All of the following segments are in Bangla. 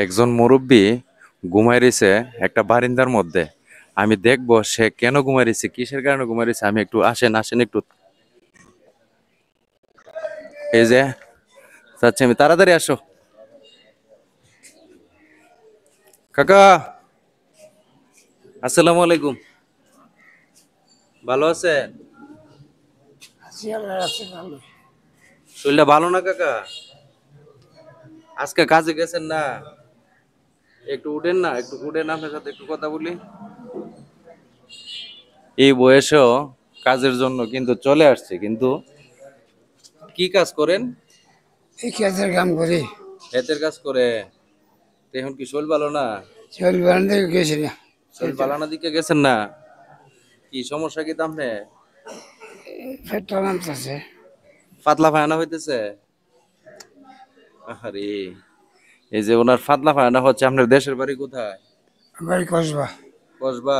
একজন মুরব্বী ঘুমাই রয়েছে একটা বারিন্দার মধ্যে। আমি দেখবো সে কেন ঘুমাই রয়েছে, কিসের কারণে ঘুমাই রয়েছে। আমি একটু আসেন আসেন একটু, এই যে চাচ্ছি আমি, তাড়াতাড়ি আসো। কাকা, আসসালামু আলাইকুম। ভালো আছে? শরীরটা ভালো না কাকা? আজকে কাজে গেছেন না? একটু উঠেন না, একটু উঠেন, আপনার সাথে একটু কথা বলি। এই বয়সেও কাজের জন্য কিন্তু চলে আসছে, কিন্তু কি কাজ করেন? এই কাজের কাম করি। হাতের কাজ করে। তো এখন কি শরীর ভালো না? শরীর বারান্দা গেছি না, শরীর ভালো না দিকে গেছেন না? কি সমস্যা কি তামনে? পেটটা নামতেছে। পাতলা পায়খানা হইতেছে? আরে, এই যে ওনার পাতলা পায়খানা হচ্ছে। আপনার দেশের বাড়ি কোথায়? বাড়ি কসবা। কসবা?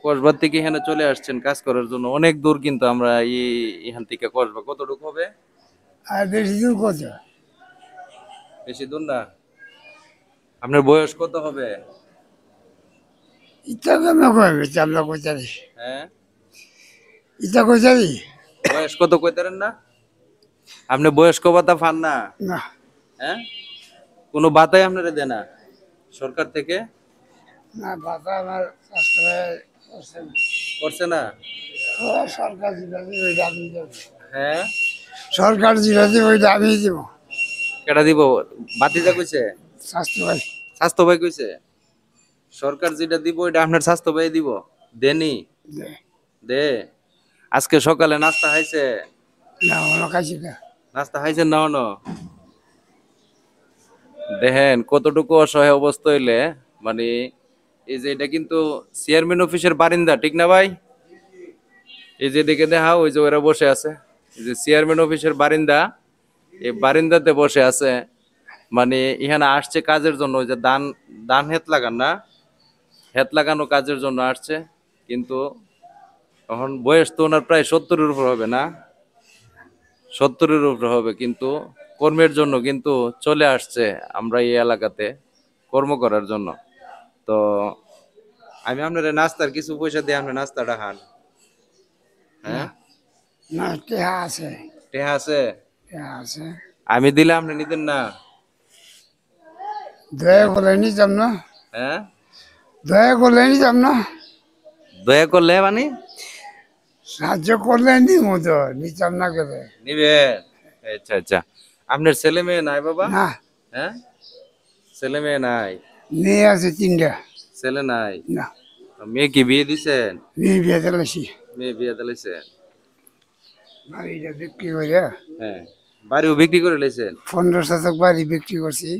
কসবার থেকে এখানে চলে আসছেন কাজ করার জন্য? অনেক দূর কিন্তু। আমরা এখান থেকে কসবা কতটুকু হবে? আর বেশি দূর কত? বেশি দূর না। আপনার বয়স কত হবে? ইটা কেমন করবে চামড়া কোচারি? হ্যাঁ, ইটা কোচারি বয়স কত কইতারেন না? আপনি বয়স্ক ভাতা পান না? না। হ্যাঁ, কোনো ভাতাই আপনারা দেয় না সরকার থেকে? না, বাতা আমার রাস্তায় করছে না। করছে না? ও, সরকার যেটা দিবে ওইটা আমি দেবো। হ্যাঁ, সরকার যেটা দিবে ওইটা আমি দেবো। কেটা দিব? বাতিজা কইছে? স্বাস্থ্য ভাই স্বাস্থ্য ভাই কইছে? সরকার যেটা দিব এটা আপনার স্বাস্থ্য ভাই দিব? দেনি? দে। দে। আজকে সকালে নাস্তা খাইছে? না, অন্য কাছে না। নাস্তা খাইছেন না হনো? দেখেন কতটুকু অসহায় অবস্থা হইলে, মানে এই যে এটা কিন্তু চেয়ারম্যান অফিসের বারিন্দা, ঠিক না ভাই? এই যে দেখে দেখা, ওই যে ওরা বসে আছে, এই যে চেয়ারম্যান অফিসের বারিন্দা, এই বারিন্দাতে বসে আছে। মানে এখানে আসছে কাজের জন্য। ওই যে ধান ধান হেত লাগান না, হেত লাগানো কাজের জন্য আসছে। কিন্তু এখন বয়স তো ওনার প্রায় 70-এর উপর হবে না? 70-এর উপর হবে, কিন্তু কর্মের জন্য কিন্তু চলে আসছে আমরা এই এলাকাতে কর্ম করার জন্য। তো আমি আপনার নাস্তার কিছু পয়সা দিয়ে আপনি নাস্তাটা খান। না, হ্যাঁ, না, টেহা আছে। টেহা আছে? টেহা আছে। আমি দিলে আপনি নিতেন না? দয়া হ্যাঁ, করলে নিতাম না। হ্যাঁ, দয়া করলে নিতাম না। দয়া করলে মানে সাহায্য করলে নিব, তো নিতাম না করে। নিবেন? আচ্ছা আচ্ছা। আপনার ছেলে মেয়ে নাই বাবা? না, হ্যাঁ, ছেলে মেয়ে নাই? মেয়ে আছে 3টা। ছেলে নাই? না, মেয়ে কি বিয়ে দিছেন? মেয়ে বিয়ে দিলাইছি। মেয়ে বিয়ে দিয়েছেন? বাড়িটা বিক্রি করে হ্যাঁ, বাড়িও বিক্রি করে লেছেন? 15 শতক বাড়ি বিক্রি করছি।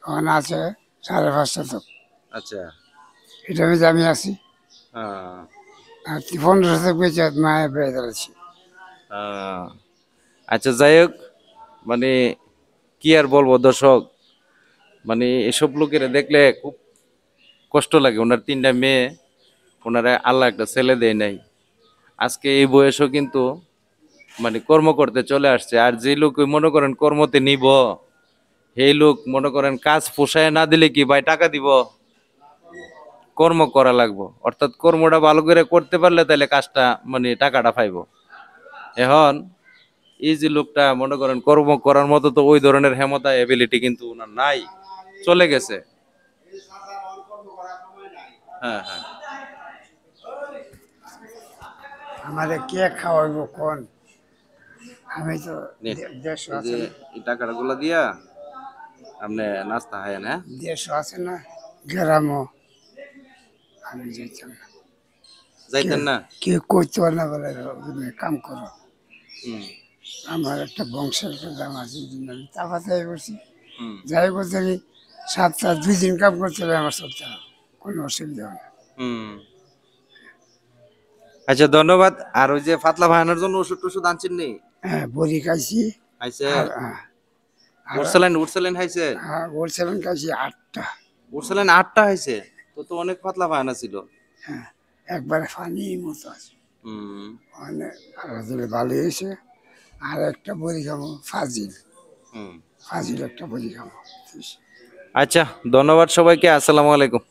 ওখানে আছে 5.5 শতক। আচ্ছা। এটা বেঁচে আমি আছি। আহ, আর 15 শতক বেঁচে মায়ের বেড়ে দিলাইছি। আহ, আচ্ছা, যাই হোক, মানে কি আর বলবো দর্শক, মানে এসব লোকের দেখলে খুব কষ্ট লাগে। ওনার 3টা মেয়ে, ওনারা আল্লাহ একটা ছেলে দেয় নাই। আজকে এই বয়সও কিন্তু মানে কর্ম করতে চলে আসছে। আর যে লোক মনে করেন কর্মতে নিব, সেই লোক মনে করেন কাজ পোষায় না দিলে কি ভাই টাকা দিব? কর্ম করা লাগবো, অর্থাৎ কর্মটা ভালো করে করতে পারলে তাহলে কাজটা মানে টাকাটা পাইবো। এখন এই যে লোকটা মনে করেন কর্ম করার মতো তো ওই ধরনের ক্ষমতা এবিলিটি কিন্তু ওনার নাই, চলে গেছে। হ্যাঁ হ্যাঁ, আমাদের কে খাওয়াইব কোন? আমি তো নিন, দেড়শো এই আছে যে না। এই টাকাটা গুলা দিয়া আপনি নাস্তা খায়েন। হ্যাঁ, 150 আছে না, গ্রামও আমি যাইতাম না। যাইতেন কেউ না? কেউ করতে পারে না বলে তুমি কাম করো। হুম আমার একটা বংশের একটা দাম আছে, এই জন্য আমি তাপাতাই করছি। হুম যাই করতে আমি 7 2 দিন কাম করতে হবে, আমার চলতে হবে, কোনো অসুবিধা হবে না। হুম। আচ্ছা, ধন্যবাদ। আর ওই যে পাতলা ভাঙানোর জন্য ওষুধ টষুধ আনছেন নি? হ্যাঁ, বড়ি খাইছি। খাইছে? আর আর উঠছিলেন উঠছিলেন খাইছে? হোলসেল খাইছি 8টা। উঠছিলেন 8টা খাইছে? তো তো অনেক পাতলা ভাঙানা ছিল। হ্যাঁ, একবারে পানি মতো আছে। হুম মানে আল্লাহ দিলে ভালো হয়েছে। আর একটা বড়ি খাবো ফাজিল। হুম। ফাজিল একটা বড়ি খাবো। আচ্ছা, ধন্যবাদ সবাইকে। আসসালামু আলাইকুম।